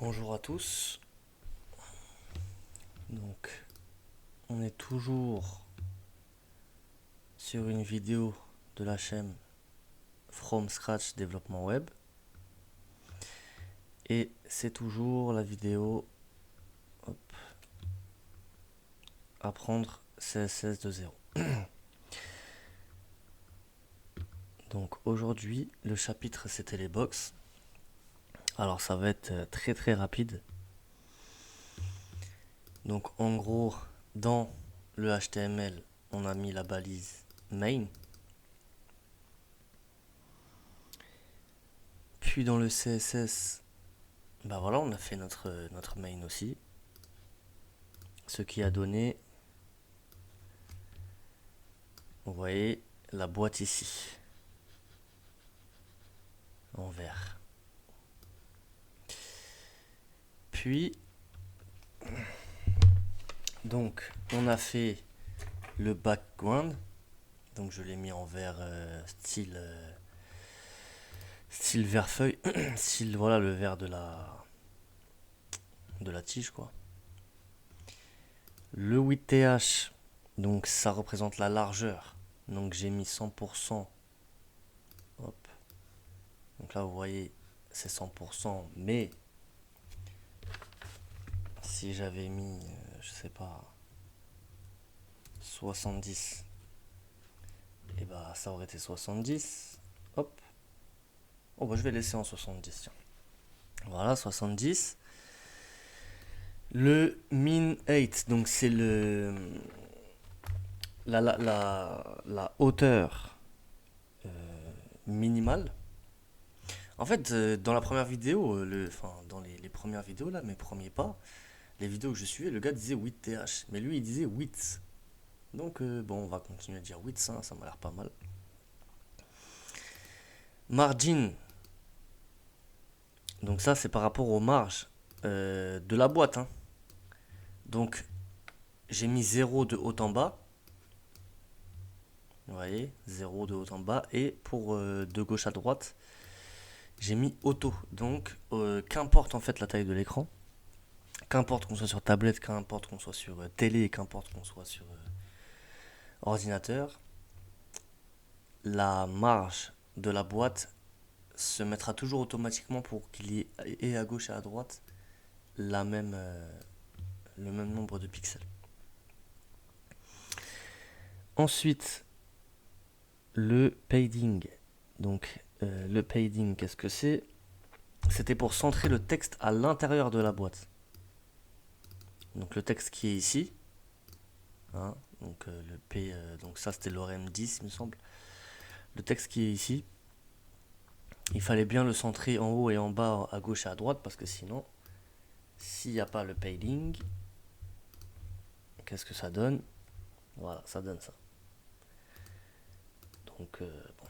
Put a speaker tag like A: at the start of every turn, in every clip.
A: Bonjour à tous. Donc, on est toujours sur une vidéo de la chaîne From Scratch Développement Web. Et c'est toujours la vidéo apprendre CSS de zéro. Donc aujourd'hui, le chapitre c'était les box. Alors ça va être très rapide. Donc en gros, dans le HTML, on a mis la balise main. Puis dans le CSS, bah voilà, on a fait notre main aussi. Ce qui a donné, vous voyez, la boîte ici, en vert. Puis, donc, on a fait le background. Donc, je l'ai mis en vert style vert feuille. Style, voilà, le vert de la tige, quoi. Le 8th, donc ça représente la largeur. Donc, j'ai mis 100%. Hop. Donc là, vous voyez, c'est 100%. Mais, si j'avais mis, je sais pas, 70, et bah ça aurait été 70. Hop. Oh bah je vais laisser en 70. Tiens. Voilà, 70. Le min 8, donc c'est la hauteur minimale. En fait, dans la première vidéo, dans les premières vidéos, là, mes premiers pas, les vidéos que je suivais, le gars disait 8th. Mais lui, il disait width. Donc, bon, on va continuer à dire width, ça m'a l'air pas mal. Margin. Donc ça, c'est par rapport aux marges de la boîte. Hein. Donc, j'ai mis 0 de haut en bas. Vous voyez, 0 de haut en bas. Et pour de gauche à droite, j'ai mis auto. Donc, qu'importe en fait la taille de l'écran, qu'importe qu'on soit sur tablette, qu'importe qu'on soit sur télé, qu'importe qu'on soit sur ordinateur, la marge de la boîte se mettra toujours automatiquement pour qu'il y ait et à gauche et à droite le même nombre de pixels. Ensuite, le padding. Donc, le padding, qu'est-ce que c'est? C'était pour centrer le texte à l'intérieur de la boîte. Donc, le texte qui est ici. Hein, donc, le P, donc ça, c'était l'ORM 10, il me semble. Le texte qui est ici. Il fallait bien le centrer en haut et en bas, à gauche et à droite, parce que sinon, s'il n'y a pas le padding, qu'est-ce que ça donne? Voilà, ça donne ça. Donc, bon.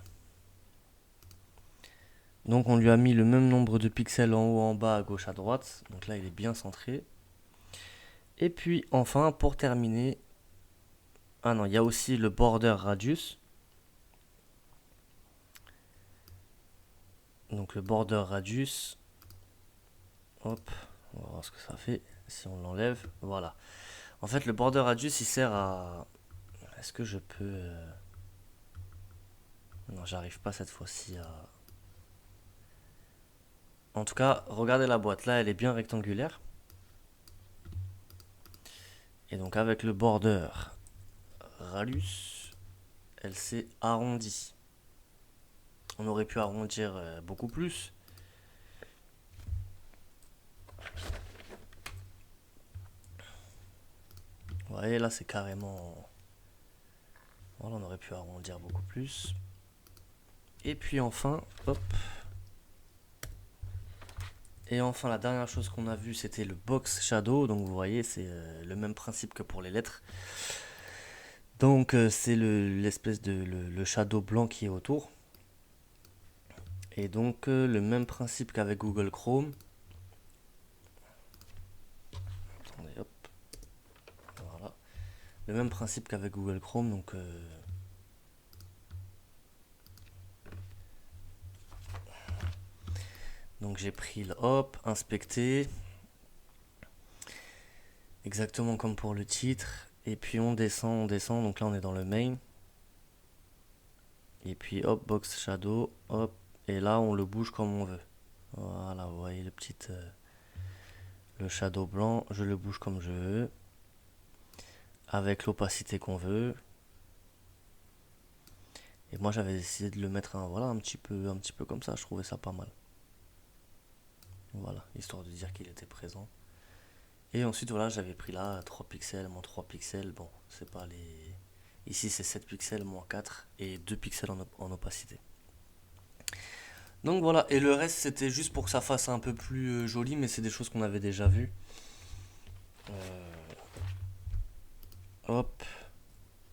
A: Donc on lui a mis le même nombre de pixels en haut, en bas, à gauche, à droite. Donc là, il est bien centré. Et puis enfin, pour terminer, ah non, il y a aussi le border radius. Donc le border radius, hop, on va voir ce que ça fait si on l'enlève. Voilà. En fait, le border radius, il sert à... Est-ce que je peux... Non, j'arrive pas cette fois-ci à... En tout cas, regardez la boîte. Là, elle est bien rectangulaire. Et donc avec le border radius, elle s'est arrondie. On aurait pu arrondir beaucoup plus. Vous voyez, là, c'est carrément... Voilà, on aurait pu arrondir beaucoup plus. Et puis enfin, hop. Et enfin, la dernière chose qu'on a vue, c'était le box shadow. Donc vous voyez, c'est le même principe que pour les lettres. Donc c'est l'espèce de le shadow blanc qui est autour. Et donc le même principe qu'avec Google Chrome. Attendez, hop. Voilà. Le même principe qu'avec Google Chrome. Donc j'ai pris le hop, inspecter. exactement comme pour le titre. Et puis on descend. Donc là, on est dans le main. Et puis hop, box shadow, hop. Et là, on le bouge comme on veut. Voilà, vous voyez le shadow blanc, je le bouge comme je veux. Avec l'opacité qu'on veut. Et moi, j'avais décidé de le mettre voilà, un petit peu comme ça. Je trouvais ça pas mal. Voilà, histoire de dire qu'il était présent. Et ensuite, voilà, j'avais pris là 3 pixels, moins 3 pixels. Bon, c'est pas les... Ici, c'est 7 pixels, moins 4 et 2 pixels en opacité. Donc voilà, et le reste, c'était juste pour que ça fasse un peu plus joli, mais c'est des choses qu'on avait déjà vues. Hop,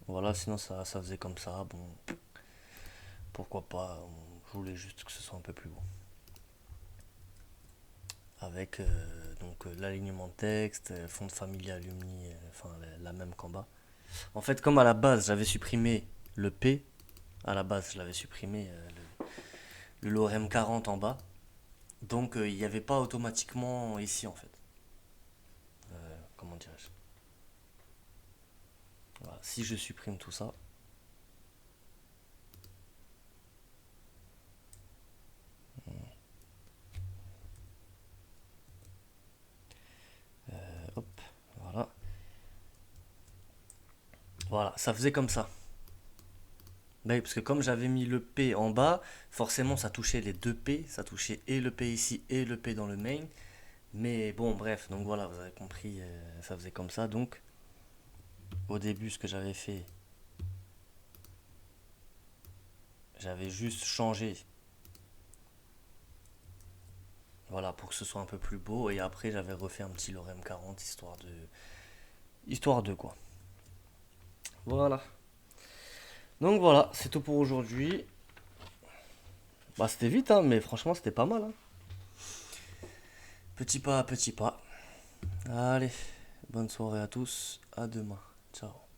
A: voilà, sinon ça faisait comme ça. Bon, pourquoi pas, je voulais juste que ce soit un peu plus beau. Avec donc l'alignement de texte, fond de famille alumni, enfin la même qu'en bas. En fait, comme à la base, j'avais supprimé le P, à la base, je l'avais supprimé le lorem 40 en bas. Donc, il n'y avait pas automatiquement ici, en fait. Comment dirais-je? Voilà. Si je supprime tout ça, hop, voilà. Voilà, ça faisait comme ça. Bah oui, parce que comme j'avais mis le P en bas, forcément ça touchait les deux P, ça touchait et le P ici et le P dans le main. Mais bon, bref, donc voilà, vous avez compris, ça faisait comme ça. Donc, au début, ce que j'avais fait, j'avais juste changé, voilà, pour que ce soit un peu plus beau. Et après, j'avais refait un petit lorem 40, histoire de quoi. Voilà. Donc voilà, c'est tout pour aujourd'hui. Bah, c'était vite, hein, mais franchement, c'était pas mal, hein. Petit pas à petit pas. Allez, bonne soirée à tous, à demain. Ciao.